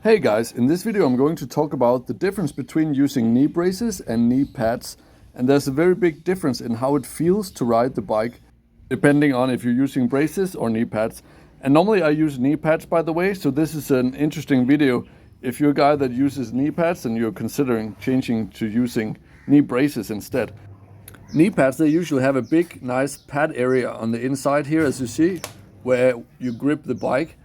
Hey guys, in this video I'm going to talk about the difference between using knee braces and knee pads. And there's a very big difference in how it feels to ride the bike, depending on if you're using braces or knee pads. And normally I use knee pads, by the way, so this is an interesting video if you're a guy that uses knee pads and you're considering changing to using knee braces instead. Knee pads, they usually have a big, nice pad area on the inside here, as you see, where you grip the bike.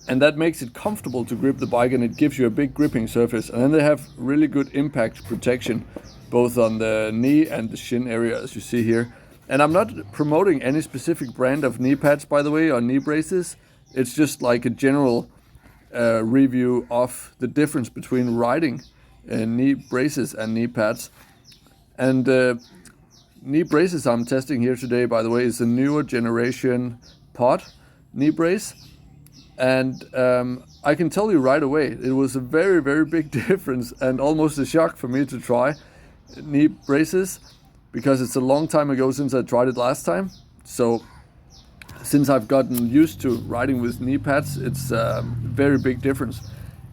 And that makes it comfortable to grip the bike, and it gives you a big gripping surface. And then they have really good impact protection, both on the knee and the shin area, as you see here. And I'm not promoting any specific brand of knee pads, by the way, or knee braces. It's just like a general review of the difference between riding knee braces and knee pads. And knee braces I'm testing here today, by the way, is a newer generation pod knee brace. And I can tell you right away, it was a very, very big difference and almost a shock for me to try knee braces, because it's a long time ago since I tried it last time. So since I've gotten used to riding with knee pads, it's a very big difference.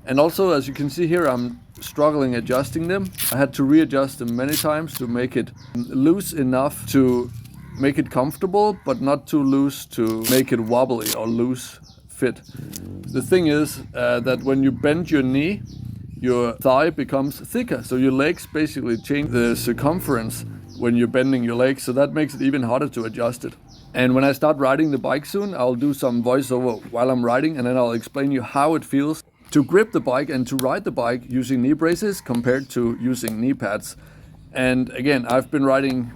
And also, as you can see here, I'm struggling adjusting them. I had to readjust them many times to make it loose enough to make it comfortable, but not too loose to make it wobbly or loose fit. The thing is that when you bend your knee, your thigh becomes thicker, so your legs basically change the circumference when you're bending your legs, so that makes it even harder to adjust it. And when I start riding the bike soon, I'll do some voiceover while I'm riding, and then I'll explain you how it feels to grip the bike and to ride the bike using knee braces compared to using knee pads. And again, I've been riding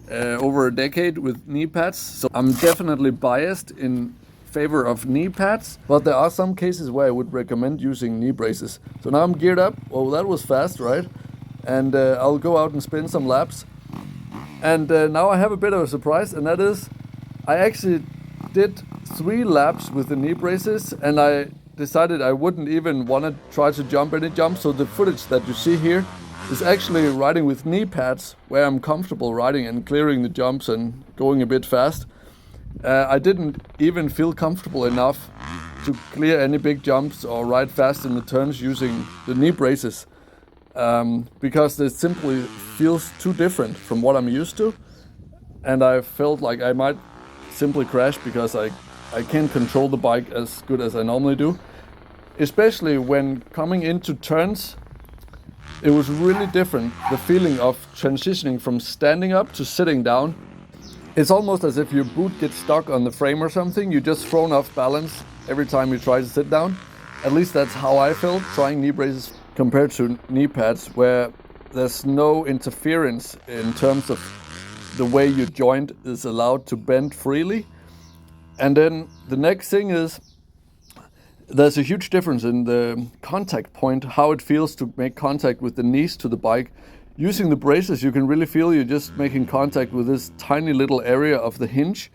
over a decade with knee pads, so I'm definitely biased in favor of knee pads, but there are some cases where I would recommend using knee braces. So now I'm geared up. Oh, that was fast, right? And I'll go out and spin some laps. And now I have a bit of a surprise, and that is I actually did 3 laps with the knee braces, and I decided I wouldn't even want to try to jump any jumps. So the footage that you see here is actually riding with knee pads, where I'm comfortable riding and clearing the jumps and going a bit fast. I didn't even feel comfortable enough to clear any big jumps or ride fast in the turns using the knee braces, because it simply feels too different from what I'm used to, and I felt like I might simply crash because I can't control the bike as good as I normally do. Especially when coming into turns, it was really different, the feeling of transitioning from standing up to sitting down. It's almost as if your boot gets stuck on the frame or something. You're just thrown off balance every time you try to sit down. At least that's how I felt trying knee braces compared to knee pads, where there's no interference in terms of the way your joint is allowed to bend freely. And then the next thing is there's a huge difference in the contact point, how it feels to make contact with the knees to the bike. Using the braces, you can really feel you're just making contact with this tiny little area of the hinge,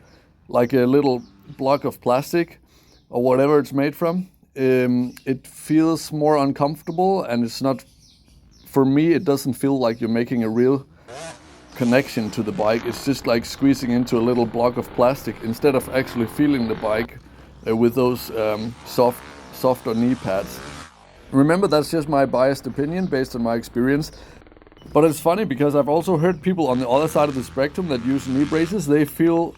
like a little block of plastic or whatever it's made from. It feels more uncomfortable, and it's not, for me, it doesn't feel like you're making a real connection to the bike. It's just like squeezing into a little block of plastic instead of actually feeling the bike with those softer knee pads. Remember, that's just my biased opinion based on my experience. But it's funny because I've also heard people on the other side of the spectrum that use knee braces. They feel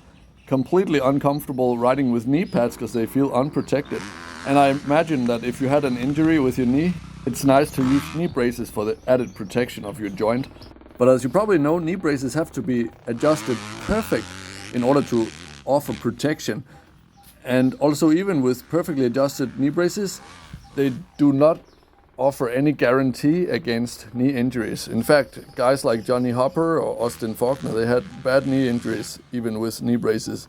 completely uncomfortable riding with knee pads because they feel unprotected. And I imagine that if you had an injury with your knee, it's nice to use knee braces for the added protection of your joint. But as you probably know, knee braces have to be adjusted perfect in order to offer protection. And also, even with perfectly adjusted knee braces, they do not offer any guarantee against knee injuries. In fact, guys like Johnny Hopper or Austin Faulkner, they had bad knee injuries even with knee braces.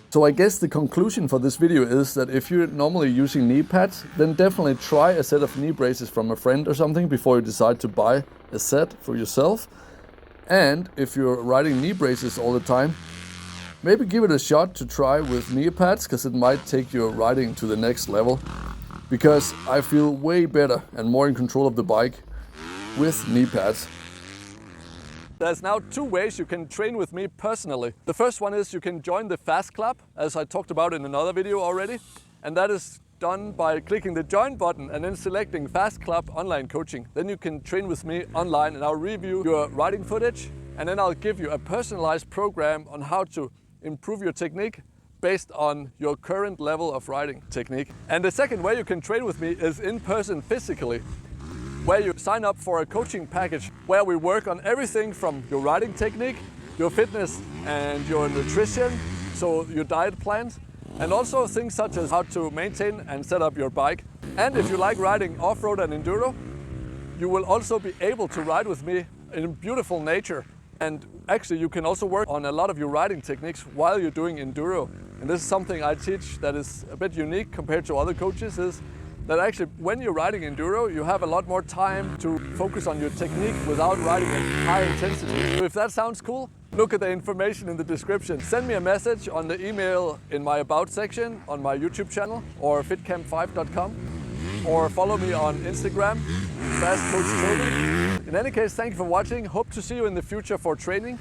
So I guess the conclusion for this video is that if you're normally using knee pads, then definitely try a set of knee braces from a friend or something before you decide to buy a set for yourself. And if you're riding knee braces all the time, maybe give it a shot to try with knee pads, because it might take your riding to the next level. Because I feel way better and more in control of the bike with knee pads. There's now 2 ways you can train with me personally. The first one is you can join the Fast Club, as I talked about in another video already. And that is done by clicking the join button and then selecting Fast Club Online Coaching. Then you can train with me online and I'll review your riding footage, and then I'll give you a personalized program on how to improve your technique based on your current level of riding technique. And the second way you can train with me is in person physically, where you sign up for a coaching package where we work on everything from your riding technique, your fitness and your nutrition, so your diet plans, and also things such as how to maintain and set up your bike. And if you like riding off-road and enduro, you will also be able to ride with me in beautiful nature. And actually you can also work on a lot of your riding techniques while you're doing enduro. And this is something I teach that is a bit unique compared to other coaches, is that actually when you're riding enduro, you have a lot more time to focus on your technique without riding at high intensity. So if that sounds cool, look at the information in the description. Send me a message on the email in my About section on my YouTube channel or fitcamp5.com, or follow me on Instagram, FastCoachToby. In any case, thank you for watching. Hope to see you in the future for training,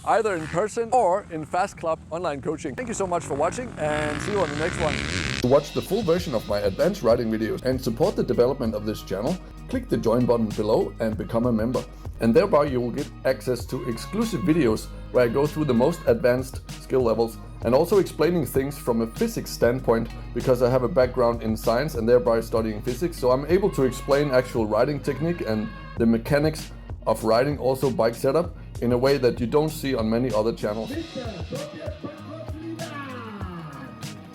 either in person or in Fast Club Online Coaching. Thank you so much for watching, and see you on the next one. To watch the full version of my advanced riding videos and support the development of this channel, click the join button below and become a member. And thereby you will get access to exclusive videos where I go through the most advanced skill levels and also explaining things from a physics standpoint, because I have a background in science and thereby studying physics. So I'm able to explain actual riding technique and the mechanics of riding, also bike setup, in a way that you don't see on many other channels.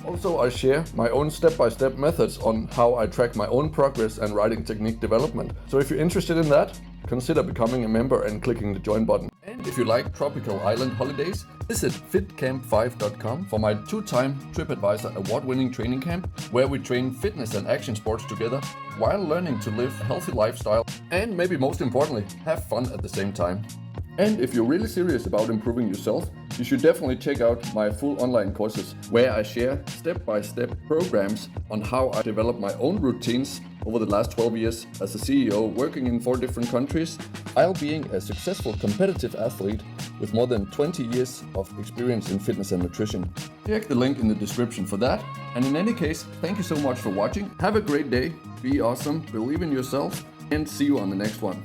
Also, I share my own step-by-step methods on how I track my own progress and riding technique development. So if you're interested in that, consider becoming a member and clicking the join button. And if you like tropical island holidays, visit fitcamp5.com for my 2-time TripAdvisor award-winning training camp, where we train fitness and action sports together while learning to live a healthy lifestyle and, maybe most importantly, have fun at the same time. And if you're really serious about improving yourself, you should definitely check out my full online courses, where I share step-by-step programs on how I develop my own routines over the last 12 years as a CEO, working in 4 different countries, while being a successful competitive athlete with more than 20 years of experience in fitness and nutrition. Check the link in the description for that. And in any case, thank you so much for watching. Have a great day, be awesome, believe in yourself, and see you on the next one.